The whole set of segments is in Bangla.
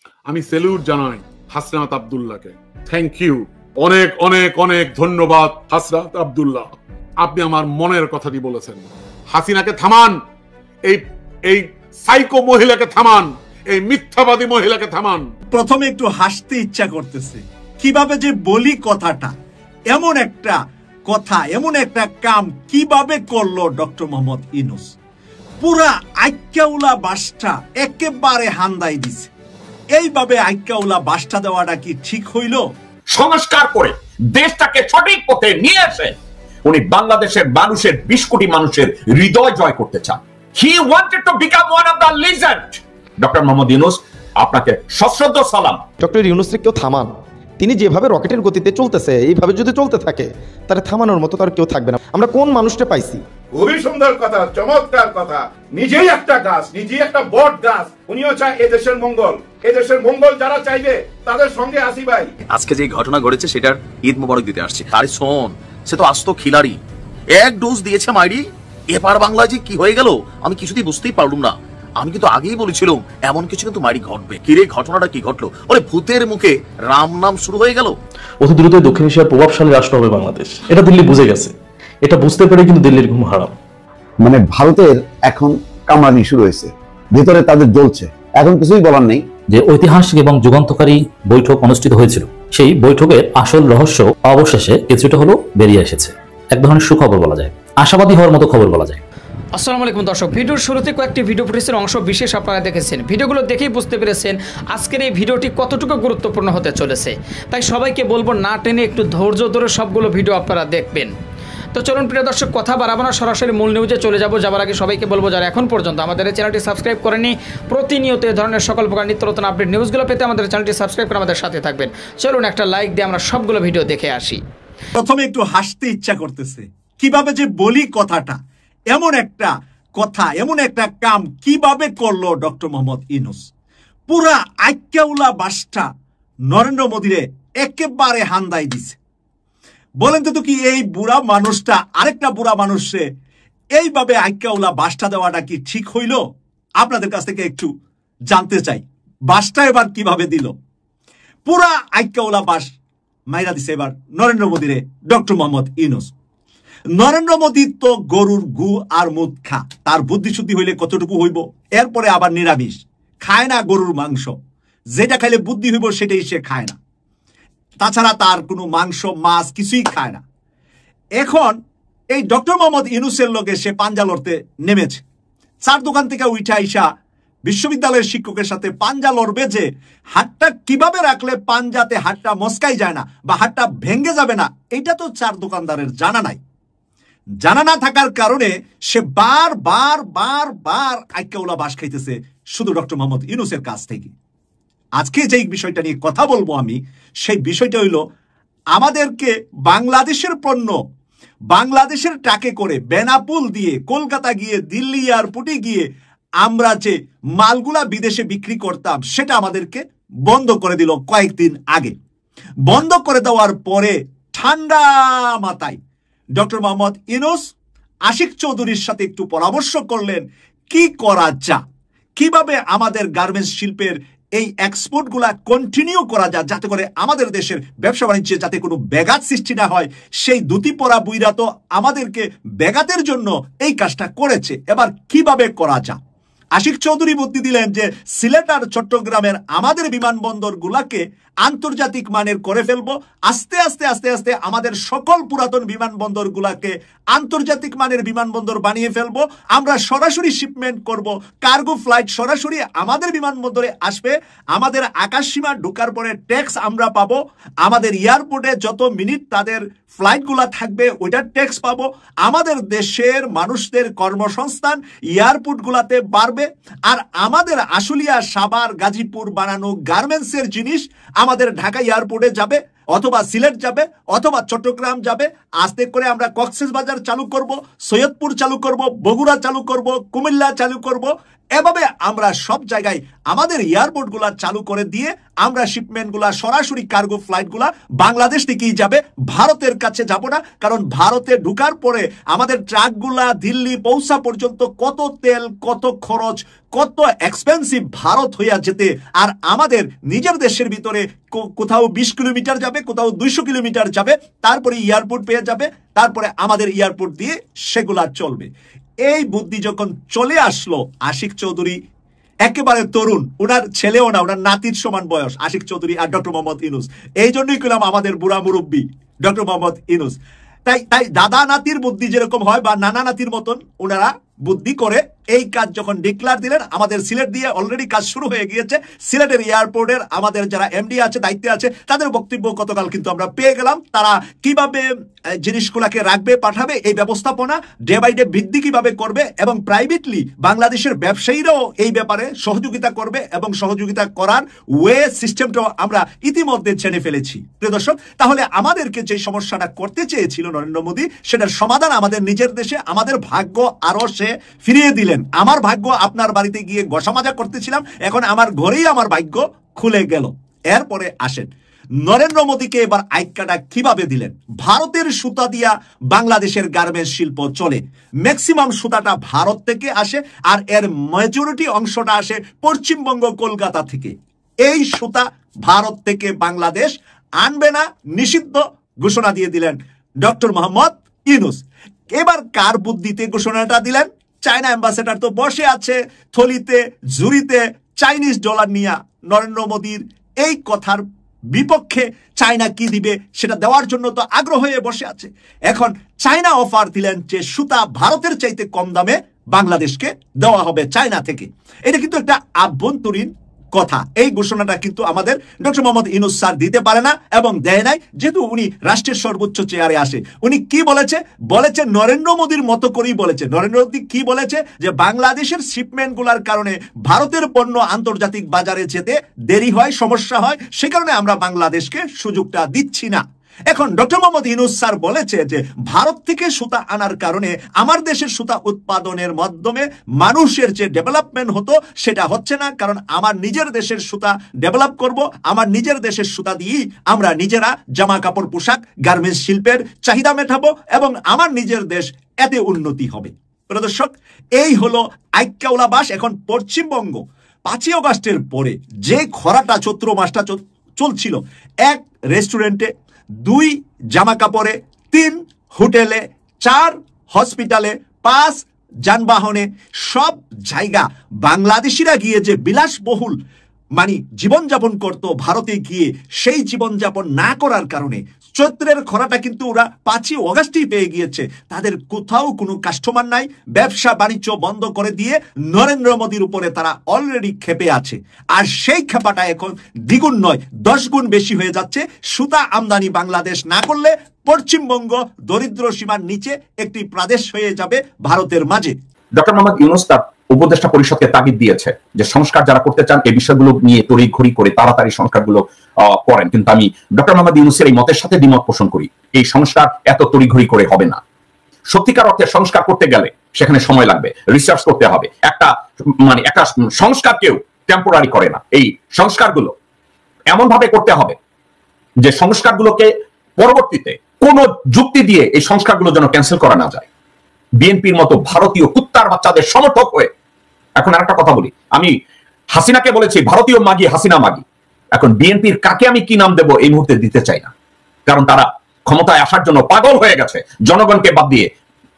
আমি স্যালুট জানাই হাসনাত আব্দুল্লাহকে। থ্যাংক ইউ, অনেক অনেক অনেক ধন্যবাদ হাসনাত আব্দুল্লাহ, আপনি আমার মনের কথাটি বলেছেন। হাসিনাকে থামান, এই সাইকো মহিলাকে থামান, এই মিথ্যাবাদী মহিলাকে থামান। প্রথমে একটু হাসতে ইচ্ছা করতেছে, কিভাবে যে বলি কথাটা, এমন একটা কথা, এমন একটা কাম কিভাবে করলো ডক্টর মোহাম্মদ ইউনূস। পুরা আইক্যাউলা বাসটা একেবারে হান্দাই দিছে। এইভাবে আইক্যাউলা বাসটা দেওয়াটা কি ঠিক হইল? সংস্কার করে দেশটাকে সঠিক পথে নিয়ে এসে উনি বাংলাদেশের মানুষের 20 কোটি মানুষের হৃদয় জয় করতে চান। He wanted to become one of the legend. Doctor Mohammad Yunus, আপনাকে সশ্রদ্ধ সালাম। ডক্টর ইউনূসকে কেউ থামান। তিনি যেভাবে রকেটের গতিতে চলতেছে, এইভাবে যদি চলতে থাকে তাহলে থামানোর মতো তার কেউ থাকবে না। আমরা কোন মানুষটা পাইছি? খুবই সুন্দর কথা, চমৎকার কথা। নিজেই একটা গাছ, নিজেই একটা বট গাছ। উনিও চায় এদেশের মঙ্গল, এদেশের মঙ্গল যারা চাইবে তাদের সঙ্গে আসি ভাই। আজকে যে ঘটনা ঘটেছে সেটার ঈদ মোবারক দিতে আসছে। আরে শোন, সে তো আস্ত খিলাড়ি, এক ডোজ দিয়েছে মাইরি। এপার বাংলায় যে কি হয়ে গেল আমি কিছুতেই বুঝতেই পারলাম না। আমি কিন্তু আগেই বলেছিলাম এমন কিছু কিন্তু মাইরি ঘটবে। কিরে, ঘটনাটা কি ঘটলো? ওরে ভূতের মুখে রাম নাম শুরু হয়ে গেল। অতি দ্রুত দক্ষিণ এশিয়ার প্রভাবশালী রাষ্ট্র হবে বাংলাদেশ, এটা দিল্লি বুঝে গেছে। এটা বুঝতে পেরে কিন্তু দিল্লির ঘুম হারাম। মানে ভারতের এখন কামানি শুরু হয়েছে, ভেতরে তাদের জ্বলছে, এখন কিছুই বলার নেই। যে ঐতিহাসিক এবং যুগান্তকারী বৈঠক অনুষ্ঠিত হয়েছিল, সেই বৈঠকের আসল রহস্য অবশেষে কিছুটা হলো বেরিয়ে এসেছে। এক ধরনের সুখবর বলা যায়, আশাবাদী হওয়ার মতো খবর বলা যায়। আসসালামু আলাইকুম দর্শক, ভিডিওর শুরুতে কয়েকটি ভিডিও ফুটেজের অংশ বিশেষ আপনারা দেখেছেন। ভিডিওগুলো দেখেই বুঝতে পেরেছেন আজকের এই ভিডিওটি কতটুকু গুরুত্বপূর্ণ হতে চলেছে। তাই সবাইকে বলবো না টেনে একটু ধৈর্য ধরে সবগুলো ভিডিও আপনারা দেখবেন। তো চলুন প্রিয় দর্শক, কথা বাড়াবো না, সরাসরি মূল নিউজে চলে যাব। যাবার আগে সবাইকে বলবো যারা এখন পর্যন্ত আমাদের এই চ্যানেলটি সাবস্ক্রাইব করেনি, প্রতিনিয়ত এই ধরনের সকল প্রকার নিত্য নতুন আপডেট নিউজগুলো পেতে আমাদের চ্যানেলটি সাবস্ক্রাইব করে আমাদের সাথে থাকবেন। চলুন একটা লাইক দিয়ে আমরা সবগুলো ভিডিও দেখে আসি। প্রথমে একটু হাসতে ইচ্ছা করতেছে, কিভাবে যে বলি কথাটা, এমন একটা কথা, এমন একটা কাম কিভাবে করলো ডক্টর মোহাম্মদ ইউনূস। পুরা আইক্যাউলা বাসটা নরেন্দ্র মোদীরে একেবারে হান্দাই দিছে। বলেন তো কি এই বুড়া মানুষটা আরেকটা বুড়া মানুষে এইভাবে আইক্যাউলা বাসটা দেওয়াটা কি ঠিক হইল? আপনাদের কাছ থেকে একটু জানতে চাই, বাসটা এবার কিভাবে দিল। পুরা আইক্যাউলা বাস মাইরা দিছে এবার নরেন্দ্র মোদীরে ডক্টর মোহাম্মদ ইউনূস। নরেন্দ্র মোদী তো গরুর গু আর মুদ খা, তার বুদ্ধি শুদ্ধি হইলে কতটুকু হইব। এরপরে আবার নিরামিষ, খায় না গরুর মাংস, যেটা খাইলে বুদ্ধি হইব সেটাই সে খায় না। তাছাড়া তার কোনো মাংস মাছ কিছুই খায় না। এখন এই ডক্টর মোহাম্মদ ইউনূসের লগে সে পাঞ্জা লড়তে নেমেছে। চার দোকান থেকে উঠে আইসা বিশ্ববিদ্যালয়ের শিক্ষকের সাথে পাঞ্জা লড়বে যে হাতটা কিভাবে রাখলে পাঞ্জাতে হাতটা মস্কাই যায় না বা হাতটা ভেঙ্গে যাবে না, এটা তো চার দোকানদারের জানা নাই। জানা না থাকার কারণে সে বার বার বার বার আইক্যাউলা বাস খাইতেছে শুধু ডক্টর মোহাম্মদ ইউনূসের কাছ থেকে। আজকে যেই বিষয়টা নিয়ে কথা বলবো আমি, সেই বিষয়টা হইল আমাদেরকে বাংলাদেশের পণ্য বাংলাদেশের ট্রাকে করে বেনাপুল দিয়ে কলকাতা গিয়ে দিল্লি এয়ারপোর্টে গিয়ে আমরা যে মালগুলা বিদেশে বিক্রি করতাম সেটা আমাদেরকে বন্ধ করে দিল কয়েকদিন আগে। বন্ধ করে দেওয়ার পরে ঠান্ডা মাথায় ডক্টর মোহাম্মদ ইউনূস আশিক চৌধুরীর সাথে একটু পরামর্শ করলেন কি করা যায়, কিভাবে আমাদের গার্মেন্টস শিল্পের এই এক্সপোর্টগুলা কন্টিনিউ করা যায়, যাতে করে আমাদের দেশের ব্যবসা বাণিজ্যে যাতে কোনো ব্যাঘাত সৃষ্টি না হয়। সেই দুতি পরা বুইরা তো আমাদেরকে ব্যাঘাতের জন্য এই কাজটা করেছে, এবার কিভাবে করা যায়। আশিক চৌধুরী বুদ্ধি দিলেন যে সিলেট আর চট্টগ্রামের আমাদের বিমানবন্দর গুলাকে আন্তর্জাতিক মানের করে ফেলবো। আস্তে আস্তে আস্তে আস্তে আমাদের সকল পুরাতন বিমানবন্দর গুলাকে আন্তর্জাতিক মানের বিমানবন্দর বানিয়ে ফেলবো। আমরা সরাসরি শিপমেন্ট করব, কার্গো ফ্লাইট সরাসরি আমাদের বিমানবন্দরে আসবে। আমাদের আকাশ সীমা ঢোকার পরে ট্যাক্স আমরা পাবো। আমাদের এয়ারপোর্টে যত মিনিট তাদের ফ্লাইট গুলা থাকবে ওইটার ট্যাক্স পাবো। আমাদের দেশের মানুষদের কর্মসংস্থান এয়ারপোর্ট গুলাতে বাড়বে। আর আমাদের আশুলিয়া, সাভার, গাজীপুর বানানো গার্মেন্টসের জিনিস আমাদের ঢাকা এয়ারপোর্টে যাবে, অথবা সিলেট যাবে, অথবা চট্টগ্রাম যাবে। আস্তে করে আমরা কক্সবাজার চালু করব, সৈয়দপুর চালু করব, বগুড়া চালু করব, কুমিল্লা চালু করব। এভাবে আমরা সব জায়গায় আমাদের এয়ারপোর্টগুলা চালু করে দিয়ে আমরা শিপমেন্টগুলা সরাসরি কার্গো ফ্লাইটগুলা বাংলাদেশ থেকেই যাবে, ভারতের কাছে যাব না। কারণ ভারতে ঢুকার পরে আমাদের ট্রাকগুলা দিল্লি পৌঁছা পর্যন্ত কত তেল, কত খরচ, কত এক্সপেন্সিভ ভারত হইয়া যেতে, আর আমাদের নিজের দেশের ভিতরে কোথাও 20 কিলোমিটার যাবে, কোথাও 200 কিলোমিটার যাবে, তারপরে এয়ারপোর্ট পেয়ে যাবে, তারপরে আমাদের এয়ারপোর্ট দিয়ে সেগুলা চলবে। এই বুদ্ধি যখন চলে আসলো, আশিক চৌধুরী একেবারে তরুণ, ওনার ছেলেও না, ওনার নাতির সমান বয়স আশিক চৌধুরী আর ডক্টর মোহাম্মদ ইউনূস, এই জন্যই কইলাম আমাদের বুড়া মুরব্বী ডক্টর মোহাম্মদ ইউনূস। তাই দাদা নাতির বুদ্ধি যেরকম হয় বা নানা নাতির মতন ওনারা বুদ্ধি করে এই কাজ যখন ডিক্লার দিলেন, আমাদের সিলেট দিয়ে অলরেডি কাজ শুরু হয়ে গিয়েছে। সিলেটের এয়ারপোর্টের আমাদের যারা এমডি আছে, দায়িত্বে আছে, তাদের বক্তব্য গতকাল কিন্তু আমরা পেয়ে গেলাম। তারা কিভাবে জিনিসগুলাকে রাখবে, পাঠাবে, এই ব্যবস্থাপনা ডে বাই ডে বৃদ্ধি কিভাবে করবে, এবং প্রাইভেটলি বাংলাদেশের ব্যবসায়ীরাও এই ব্যাপারে সহযোগিতা করবে, এবং সহযোগিতা করার ওয়ে সিস্টেমটাও আমরা ইতিমধ্যে জেনে ফেলেছি। প্রিয় দর্শক, তাহলে আমাদেরকে যে সমস্যাটা করতে চেয়েছিল নরেন্দ্র মোদী, সেটার সমাধান আমাদের নিজের দেশে, আমাদের ভাগ্য আরো সে ফিরিয়ে দিলেন। আমার ভাগ্য আপনার বাড়িতে গিয়ে গোসা মাজা করতেছিলাম, এখন আমার ঘরেই আমার ভাগ্য খুলে গেল। এরপরে আসেন নরেন্দ্র মোদীকে এবার আইক্যাটা কিভাবে দিলেন। ভারতের সুতা দিয়া বাংলাদেশের গার্মেন্টস শিল্প চলে, ম্যাক্সিমাম সুতাটা ভারত থেকে আসে, আর এর মেজরিটি অংশটা আসে পশ্চিমবঙ্গ, কলকাতা থেকে। এই সুতা ভারত থেকে বাংলাদেশ আনবে না, নিষিদ্ধ ঘোষণা দিয়ে দিলেন ডক্টর মোহাম্মদ ইউনূস। এবার কার বুদ্ধিতে ঘোষণাটা দিলেন? চায়না অ্যাম্বাসেডার তো বসে আছে থলিতে ঝুড়িতে চাইনিজ ডলার নিয়ে নরেন্দ্র মোদীর এই কথার বিপক্ষে চায়না কি দিবে সেটা দেওয়ার জন্য তো আগ্রহ হয়ে বসে আছে। এখন চায়না অফার দিলেন যে সুতা ভারতের চাইতে কম দামে বাংলাদেশকে দেওয়া হবে চায়না থেকে। এটা কিন্তু একটা আভ্যন্তরীণ কথা। এই ঘোষণাটা কিন্তু আমাদের ডক্টর মোহাম্মদ ইউনূস স্যার দিতে পারে না এবং দেয় নাই, যেহেতু উনি রাষ্ট্রের সর্বোচ্চ চেয়ারে আসে। উনি কি বলেছে? বলেছে নরেন্দ্র মোদীর মতো করেই বলেছে। নরেন্দ্র মোদী কি বলেছে? যে বাংলাদেশের শিপমেন্ট গুলার কারণে ভারতের পণ্য আন্তর্জাতিক বাজারে যেতে দেরি হয়, সমস্যা হয়, সে কারণে আমরা বাংলাদেশকে সুযোগটা দিচ্ছি না। এখন ডক্টর মোহাম্মদ ইউনূস স্যার বলেছে যে ভারত থেকে সুতা আনার কারণে আমার দেশের সুতা উৎপাদনের মাধ্যমে মানুষের যে ডেভেলপমেন্ট হতো সেটা হচ্ছে না, কারণ আমার নিজের দেশের সুতা ডেভেলপ করব, আমার নিজের দেশের সুতা দিয়েই আমরা নিজেরা জামা কাপড়, পোশাক, গার্মেন্টস শিল্পের চাহিদা মেটাবো এবং আমার নিজের দেশ এতে উন্নতি হবে। প্রিয় দর্শক, এই হলো আইক্যাউলাবাস। এখন পশ্চিমবঙ্গ 5ই আগস্টের পরে যে খরাটা, চৈত্র মাসটা চলছিল, 1 রেস্টুরেন্টে, 2 জামা কাপড়ে, 3 হোটেলে, 4 হসপিটালে, 5 যানবাহনে, সব জায়গা বাংলাদেশিরা গিয়ে যে বিলাসবহুল জীবনযাপন করত ভারতে গিয়ে, সেই জীবনযাপন না করার কারণে চৈত্রের খরাটা কিন্তু ওরা 5ই আগস্টই পেয়ে গিয়েছে। তাদের কোথাও কোনো কাস্টমার নাই, ব্যবসা বাণিজ্য বন্ধ করে দিয়ে নরেন্দ্র মোদীর উপরে তারা অলরেডি ক্ষেপে আছে। আর সেই ক্ষেপাটা এখন দ্বিগুণ নয়, 10 গুণ বেশি হয়ে যাচ্ছে। সুতা আমদানি বাংলাদেশ না করলে পশ্চিমবঙ্গ দরিদ্র সীমার নিচে একটি প্রদেশ হয়ে যাবে ভারতের মাঝে। ডক্টর মোহাম্মদ ইউনূস তার উপদেষ্টা পরিষদকে তাগিদ দিয়েছে যে সংস্কার যারা করতে চান এই বিষয়গুলো নিয়ে তড়িঘড়ি করে তাড়াতাড়ি সংস্কারগুলো করেন। কিন্তু আমি ডক্টর মোহাম্মদ ইউনূসের এই মতের সাথে দ্বিমত পোষণ করি। এই সংস্কার এত তড়িঘড়ি করে হবে না। সত্যিকার অর্থে সংস্কার করতে গেলে সেখানে সময় লাগবে, রিসার্চ করতে হবে। একটা সংস্কার কেউ টেম্পোরারি করে না। এই সংস্কারগুলো এমন ভাবে করতে হবে যে সংস্কারগুলোকে পরবর্তীতে কোন যুক্তি দিয়ে এই সংস্কারগুলো যেন ক্যান্সেল করা না যায়। বিএনপির মতো ভারতীয় কুত্তার বাচ্চাদের সমর্থক হয়ে, এখন আরেকটা কথা বলি, আমি হাসিনাকে বলেছি ভারতীয় মাগি, হাসিনা মাগি। এখন বিএনপির কাকে আমি কি নাম দেব এই মুহূর্তে দিতে চাই না, কারণ তারা ক্ষমতায় আসার জন্য পাগল হয়ে গেছে। জনগণকে বাদ দিয়ে,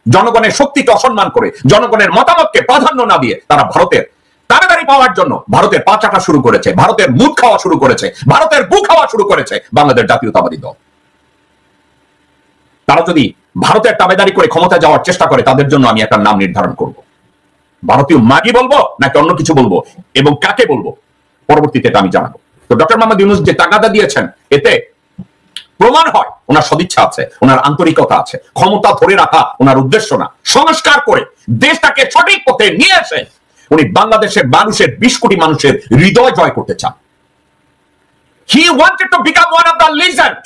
জনগণের শক্তিকে অসম্মান করে, জনগণের মতামতকে প্রাধান্য না দিয়ে তারা ভারতের তাড়াতাড়ি পাওয়ার জন্য ভারতের পা চাটা শুরু করেছে, ভারতের মুখ খাওয়া শুরু করেছে, ভারতের বুক খাওয়া শুরু করেছে বাংলাদেশ জাতীয়তাবাদী দল। তারা যদি ভারতের তাবেদারি করে ক্ষমতা যাওয়ার চেষ্টা করে, তাদের জন্য আমি একটা নাম নির্ধারণ করব। ভারতীয় মাগি বলবো নাকি অন্য কিছু বলবো এবং কাকে বলবো পরবর্তীতে আমি জানাবো। তো ডক্টর মোহাম্মদ ইউনূস যে তাগাদা দিয়েছেন, এতে প্রমাণ হয় ওনার সদিচ্ছা আছে, ওনার আন্তরিকতা আছে। ক্ষমতা ধরে রাখা ওনার উদ্দেশ্য না, সংস্কার করে দেশটাকে সঠিক পথে নিয়ে এসে উনি বাংলাদেশের মানুষের 20 কোটি মানুষের হৃদয় জয় করতে চান। He wanted to become one of the legend.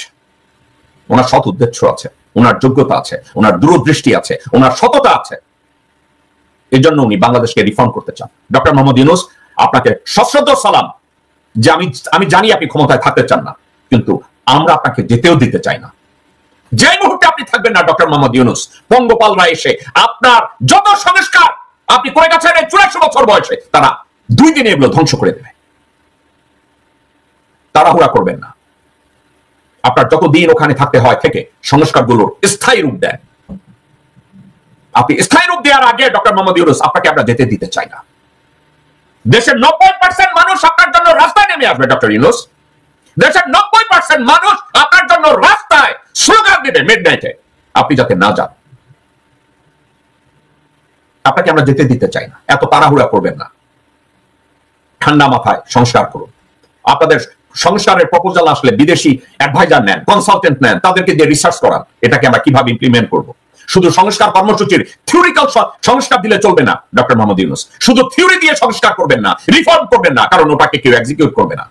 ওনার সৎ উদ্দেশ্য আছে, ওনার যোগ্যতা আছে, ওনার দূরদৃষ্টি আছে, ওনার সততা আছে। এই জন্য উনি বাংলাদেশকে রিফর্ম করতে চান। ডক্টর মোহাম্মদ ইউনূস, আপনাকে সশ্রদ্ধ সালাম যে আমি জানি আপনি ক্ষমতায় থাকতে চান না, কিন্তু আমরা আপনাকে যেতেও দিতে চাই না। যে মুহূর্তে আপনি থাকবেন না ডক্টর মোহাম্মদ ইউনূস, পঙ্গপালরা এসে আপনার যত সংস্কার আপনি করে গেছেন 84 বছর বয়সে, তারা 2 দিনে এগুলো ধ্বংস করে দেবে। তাড়াহুড়া করবেন না। আপনার যতদিন ওখানে থাকতে হয় থেকে সংস্কারগুলোর স্থায়ী রূপ দেন। আপনি স্থায়ী রূপ দেওয়ার আগে ডক্টর মোহাম্মদ ইউনূস, আপনাকে আমরা যেতে দিতে চাই না। দেশের 90% মানুষ আপনার জন্য রাস্তায় নেমে আসবে ডক্টর ইউনূস। দেশের 90% মানুষ আপনার জন্য রাস্তায় স্লোগান দেবে মিডনাইটে, আপনি যাতে না যান। আপনাকে আমরা যেতে দিতে চাই না। এত তাড়াহুড়া করবেন না, ঠান্ডা মাথায় সংস্কার করুন। আপনাদের সংস্কারের প্রপোজাল আসলে বিদেশি অ্যাডভাইজার নেন, কনসালটেন্ট নেন, তাদেরকে দিয়ে রিসার্চ করান এটাকে আমরা কিভাবে ইমপ্লিমেন্ট করব। শুধু সংস্কার কর্মসূচির থিওরিক্যাল সংস্কার দিলে চলবে না ডক্টর মোহাম্মদ ইউনূস। শুধু থিওরি দিয়ে সংস্কার করবেন না, রিফর্ম করবেন না, কারণ ওটাকে কেউ এক্সিকিউট করবে না।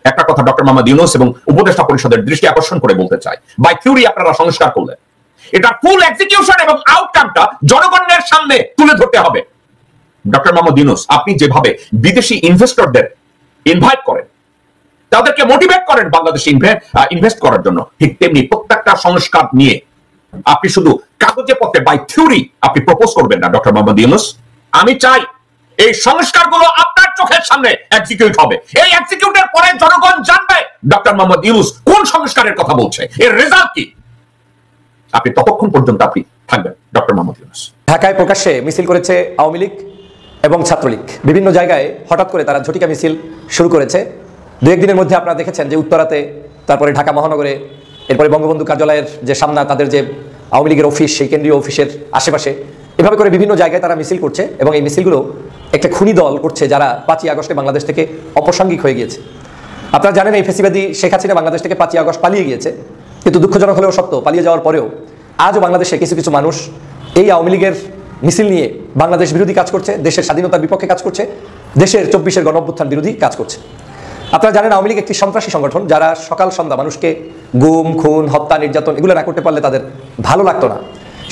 একটা কথা ডক্টর মোহাম্মদ ইউনূস এবং উপদেষ্টা পরিষদের দৃষ্টি আকর্ষণ করে বলতে চাই, বাই থিওরি আপনারা সংস্কার করলেন, এটা ফুল এক্সিকিউশন এবং আউটকামটা জনগণের সামনে তুলে ধরতে হবে। ডক্টর মোহাম্মদ ইউনূস, আপনি যেভাবে বিদেশি ইনভেস্টরদের ইনভাইট করেন, তাদেরকে মোটিভেট করেন বাংলাদেশে ইনভেস্ট করার জন্য, ঠিক তেমনি প্রত্যেকটা সংস্কার নিয়ে আপনি শুধু কাগজে পত্রে বাই থিওরি আপনি প্রপোজ করবেন না ডক্টর মোহাম্মদ ইউনূস। আমি চাই এই সংস্কারগুলো আপনার চোখের সামনে এক্সিকিউট হবে। এই এক্সিকিউটের পরে জনগণ জানবে ডক্টর মোহাম্মদ ইউনূস কোন সংস্কারের কথা বলছে, এর রেজাল্ট কি। আপনি ততক্ষণ পর্যন্ত আপনি থাকবেন ডক্টর মোহাম্মদ ইউনূস। ঢাকায় প্রকাশ্যে মিছিল করেছে আওয়ামী লীগ এবং ছাত্রলীগ। বিভিন্ন জায়গায় হঠাৎ করে তারা ঝটিকা মিছিল শুরু করেছে। 2-1 দিনের মধ্যে আপনারা দেখেছেন যে উত্তরাতে, তারপরে ঢাকা মহানগরে, এরপরে বঙ্গবন্ধু কার্যালয়ের যে সামনা তাদের যে আওয়ামী লীগের অফিস, সেই কেন্দ্রীয় অফিসের আশেপাশে এভাবে করে বিভিন্ন জায়গায় তারা মিছিল করছে। এবং এই মিছিলগুলো একটা খুনি দল করছে যারা 5ই আগস্টে বাংলাদেশ থেকে অপ্রাসঙ্গিক হয়ে গিয়েছে। আপনারা জানেন এই ফেসিবাদী শেখ হাসিনা বাংলাদেশ থেকে 5ই আগস্ট পালিয়ে গিয়েছে, কিন্তু দুঃখজনক হলেও সত্য, পালিয়ে যাওয়ার পরেও আজও বাংলাদেশে কিছু কিছু মানুষ এই আওয়ামী লীগের মিছিল নিয়ে বাংলাদেশ বিরোধী কাজ করছে, দেশের স্বাধীনতার বিপক্ষে কাজ করছে, দেশের 24-এর গণঅভ্যুত্থান বিরোধী কাজ করছে। আপনারা জানেন আওয়ামী লীগ একটি সন্ত্রাসী সংগঠন, যারা সকাল সন্ধ্যা মানুষকে গুম, খুন, হত্যা, নির্যাতন এগুলো না করতে পারলে তাদের ভালো লাগতো না।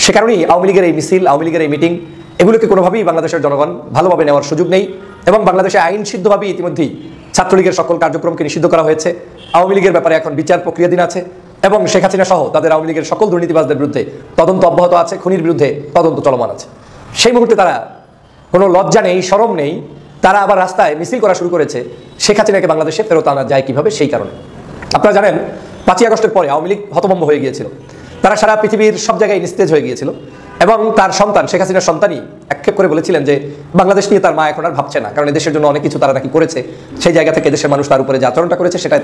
সে কারণেই আওয়ামী লীগের এই মিছিল, আওয়ামী লীগের এই মিটিং এগুলোকে কোনোভাবেই বাংলাদেশের জনগণ ভালোভাবে নেওয়ার সুযোগ নেই। এবং বাংলাদেশে আইন সিদ্ধভাবে ইতিমধ্যেই ছাত্রলীগের সকল কার্যক্রমকে নিষিদ্ধ করা হয়েছে। আওয়ামী লীগের ব্যাপারে এখন বিচার প্রক্রিয়াধীন আছে এবং শেখ হাসিনা সহ তাদের আওয়ামী লীগের সকল দুর্নীতিবাজদের বিরুদ্ধে তদন্ত অব্যাহত আছে, খুনির বিরুদ্ধে তদন্ত চলমান আছে। সেই মুহূর্তে তারা কোনো লজ্জা নেই, শরম নেই, তারা আবার রাস্তায় মিছিল করা শুরু করেছে শেখ হাসিনাকে বাংলাদেশে ফেরত আনা যায় কিভাবে, সেই কারণে। আপনারা জানেন 5ই আগস্টের পরে আওয়ামী লীগ হতভম্ব হয়ে গিয়েছিল। তারা সারা পৃথিবীর সব জায়গায় নিস্তেজ হয়ে গিয়েছিল এবং তার সন্তান শেখ হাসিনার সন্তানই আক্ষেপ করে বলেছিলেন যে বাংলাদেশ নিয়ে তার মা এখন আর ভাবছে না, কারণ দেশের জন্য অনেক কিছু তারা নাকি করেছে। সেই জায়গা থেকে দেশের মানুষ তার উপরে যে আচরণটা করেছে সেটাই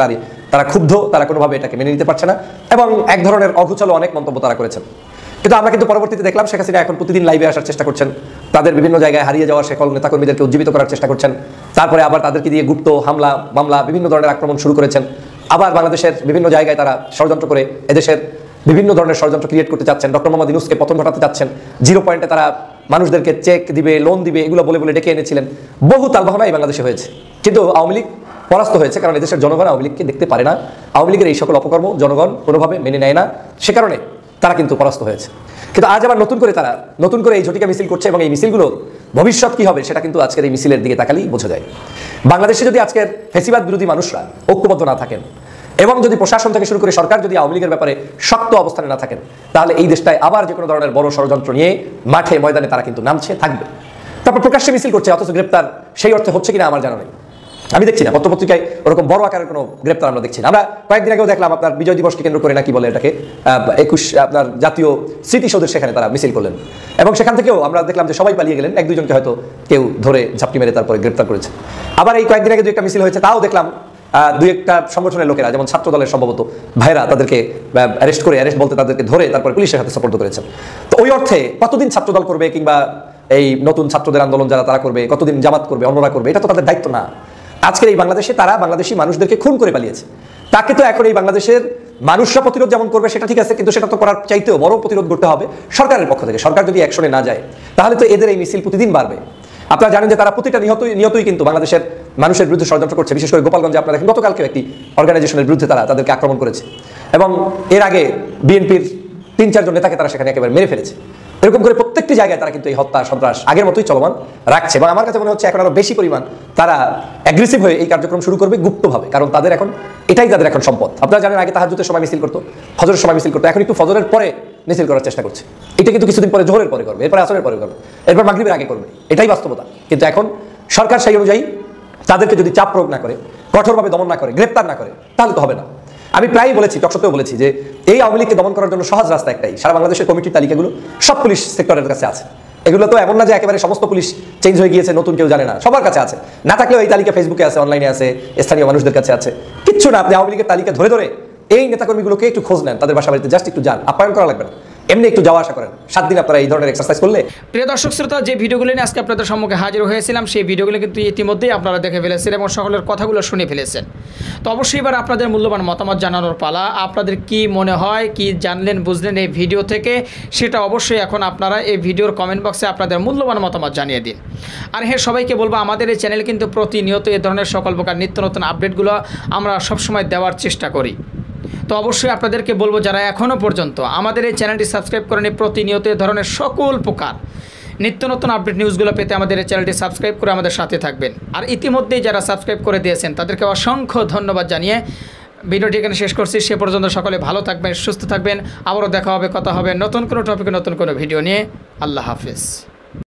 তারা ক্ষুব্ধ, তারা কোনোভাবে এটাকে মেনে নিতে পারছে না এবং এক ধরনের অঘোছালো অনেক মন্তব্য তারা করেছেন। কিন্তু আমরা কিন্তু পরবর্তীতে দেখলাম শেখ হাসিনা এখন প্রতিদিন লাইভে আসার চেষ্টা করছেন, তাদের বিভিন্ন জায়গায় হারিয়ে যাওয়া সকল নেতাকর্মীদেরকে উজ্জীবিত করার চেষ্টা করছেন। তারপরে আবার তাদেরকে দিয়ে গুপ্ত হামলা, মামলা, বিভিন্ন ধরনের আক্রমণ শুরু করেছেন। আবার বাংলাদেশের বিভিন্ন জায়গায় তারা ষড়যন্ত্র করে এদেশের বিভিন্ন ধরনের ষড়যন্ত্র ক্রিয়েট করতে চাচ্ছেন, ডক্টর মোহাম্মদ ইউনূসকে পতন ঘটাতে চাচ্ছেন। 0 পয়েন্টে তারা মানুষদেরকে চেক দিবে, লোন দিবে, এগুলো বলে বলে ডেকে এনেছিলেন। বহু তালবাহানা এই বাংলাদেশে হয়েছে, কিন্তু আওয়ামী লীগ পরাস্ত হয়েছে, কারণ এদেশের জনগণ আওয়ামী লীগকে দেখতে পারে না। আওয়ামী লীগের এই সকল অপকর্ম জনগণ কোনোভাবে মেনে নেয় না, সে কারণে তারা কিন্তু পরাস্ত হয়েছে। কিন্তু আজ আবার নতুন করে এই ঝটিকা মিছিল করছে এবং এই মিছিলগুলো ভবিষ্যৎ কি হবে সেটা কিন্তু আজকের এই মিছিলের দিকে তাকালেই বোঝা যায়। বাংলাদেশে যদি আজকের ফ্যাসিবাদ বিরোধী মানুষরা ঐক্যবদ্ধ না থাকেন এবং যদি প্রশাসন থেকে শুরু করে সরকার যদি আওয়ামী লীগের ব্যাপারে শক্ত অবস্থানে না থাকেন, তাহলে এই দেশটায় আবার যে কোনো ধরনের বড় ষড়যন্ত্র নিয়ে মাঠে ময়দানে তারা কিন্তু নামছে থাকবে। তারপর প্রকাশ্যে মিছিল করছে, অথচ গ্রেপ্তার সেই অর্থে হচ্ছে কিনা আমার জানা নেই। আমি দেখছি না পত্রপত্রিকায় ওরকম বড় আকারের কোনো গ্রেপ্তার আমরা দেখছি না। আমরা কয়েকদিন আগেও দেখলাম আপনার বিজয় দিবসকে কেন্দ্র করে নাকি বলে এটাকে 21 আপনার জাতীয় স্মৃতিসৌধের সেখানে তারা মিছিল করলেন এবং সেখান থেকেও আমরা দেখলাম যে সবাই পালিয়ে গেলেন, 1-2 জনকে হয়তো কেউ ধরে ঝাপটি মেরে তারপরে গ্রেপ্তার করেছে। আবার এই কয়েকদিন আগে 2-1টা মিছিল হয়েছে, তাও দেখলাম 2-1টা সংগঠনের লোকেরা, যেমন ছাত্র দলের সম্ভবত ভাইরা, তাদেরকে অ্যারেস্ট বলতে তাদেরকে ধরে তারপরে পুলিশের হাতে সোপর্দ করেছেন। তো ওই অর্থে কতদিন ছাত্রদল করবে কিংবা এই নতুন ছাত্রদের আন্দোলন যারা তারা করবে, কতদিন জামাত করবে, অন্যরা করবে, এটা তো তাদের দায়িত্ব না। আজকের এই বাংলাদেশে তারা বাংলাদেশি মানুষদেরকে খুন করে পালিয়েছে, তাকে তো এখন এই বাংলাদেশের মানুষরা প্রতিরোধ যেমন করবে সেটা ঠিক আছে, কিন্তু সেটা তো করার চাইতেও বড় প্রতিরোধ করতে হবে সরকারের পক্ষ থেকে। সরকার যদি অ্যাকশনে না যায় তাহলে তো এদের এই মিছিল প্রতিদিন বাড়বে। আপনারা জানেন যে তারা প্রতিটা নিহতই কিন্তু বাংলাদেশের মানুষের বিরুদ্ধে ষড়যন্ত্র করছে। বিশেষ করে গোপালগঞ্জে আপনারা দেখেন গতকালকে একটি অর্গানাইজেশনের বিরুদ্ধে তাদেরকে আক্রমণ করেছে এবং এর আগে বিএনপির 3-4 জন নেতাকে তারা সেখানে একেবারে মেরে ফেলেছে। এরকম করে প্রত্যেকটি জায়গায় তারা কিন্তু এই হত্যা সন্ত্রাস আগের মতোই চলমান রাখছে, এবং আমার কাছে মনে হচ্ছে এখন আরো বেশি পরিমাণ তারা অ্যাগ্রেসিভ হয়ে এই কার্যক্রম শুরু করবে গুপ্তভাবে, কারণ তাদের এখন এটাই তাদের এখন সম্পদ। আপনারা জানেন আগে তাহাজ্জুদের সময় মিছিল করতো, ফজরের সময় মিছিল করতো, এখন একটু ফজরের পরে মিছিল করার চেষ্টা করছে। এটা কিন্তু কিছুদিন পরে জোহরের পরে করবে, এরপর আসরের পরে করবে, এরপর মাগরিবের আগে করবে, এটাই বাস্তবতা। কিন্তু এখন সরকার সেই অনুযায়ী তাদেরকে যদি চাপ প্রয়োগ না করে, কঠোরভাবে দমন না করে, গ্রেপ্তার না করে, তাহলে তো হবে না। আমি প্রায়ই বলেছি, টকশোতেও বলেছি যে এই আওয়ামী লীগকে দমন করার জন্য সহজ রাস্তা একটাই, সারা বাংলাদেশের কমিটির তালিকাগুলো সব পুলিশ সেক্টরের কাছে আছে। এগুলো তো এমন না যে একেবারে সমস্ত পুলিশ চেঞ্জ হয়ে গিয়েছে, নতুন কেউ জানে না, সবার কাছে আছে। না থাকলেও এই তালিকা ফেসবুকে আছে, অনলাইনে আছে, স্থানীয় মানুষদের কাছে আছে। কিচ্ছু না, আপনি আওয়ামী লীগের তালিকা ধরে ধরে এই নেতাকর্মীগুলোকে একটু খোঁজ নেন, তাদের বাসা বাড়িতে জাস্ট একটু যান, আপ্যায়ন করা লাগবে না, এমনি একটু যাওয়া আসা করেন। 7 দিন আপনারা এই ধরনের এক্সারসাইজ করলে। প্রিয় দর্শক শ্রোতা, যে ভিডিওগুলো নিয়ে আজকে আপনাদের সম্মুখে হাজির হয়েছিলাম, সেই ভিডিওগুলো কিন্তু ইতিমধ্যেই আপনারা দেখে ফেলেছেন এবং সকলের কথাগুলো শুনে ফেলেছেন। তো অবশ্যই এবার আপনাদের মূল্যবান মতামত জানানোর পালা। আপনাদের কি মনে হয়, কি জানলেন বুঝলেন এই ভিডিও থেকে, সেটা অবশ্যই এখন আপনারা এই ভিডিওর কমেন্ট বক্সে আপনাদের মূল্যবান মতামত জানিয়ে দিন। আর হ্যাঁ, সবাইকে বলবো আমাদের এই চ্যানেল কিন্তু প্রতিনিয়ত এই ধরনের সকল প্রকার নিত্য নতুন আপডেটগুলো আমরা সবসময় দেওয়ার চেষ্টা করি। তো অবশ্যই আপনাদেরকে বলবো, যারা এখনও পর্যন্ত আমাদের এই চ্যানেলটি সাবস্ক্রাইব করেনি, প্রতিনিয়ত এই ধরনের সকল প্রকার নিত্য নতুন আপডেট নিউজগুলো পেতে আমাদের এই চ্যানেলটি সাবস্ক্রাইব করে আমাদের সাথে থাকবেন। আর ইতিমধ্যেই যারা সাবস্ক্রাইব করে দিয়েছেন তাদেরকে অসংখ্য ধন্যবাদ জানিয়ে ভিডিওটি এখানে শেষ করছি। সে পর্যন্ত সকলে ভালো থাকবেন, সুস্থ থাকবেন। আবারও দেখা হবে, কথা হবে নতুন কোনো টপিকে, নতুন কোনো ভিডিও নিয়ে। আল্লাহ হাফেজ।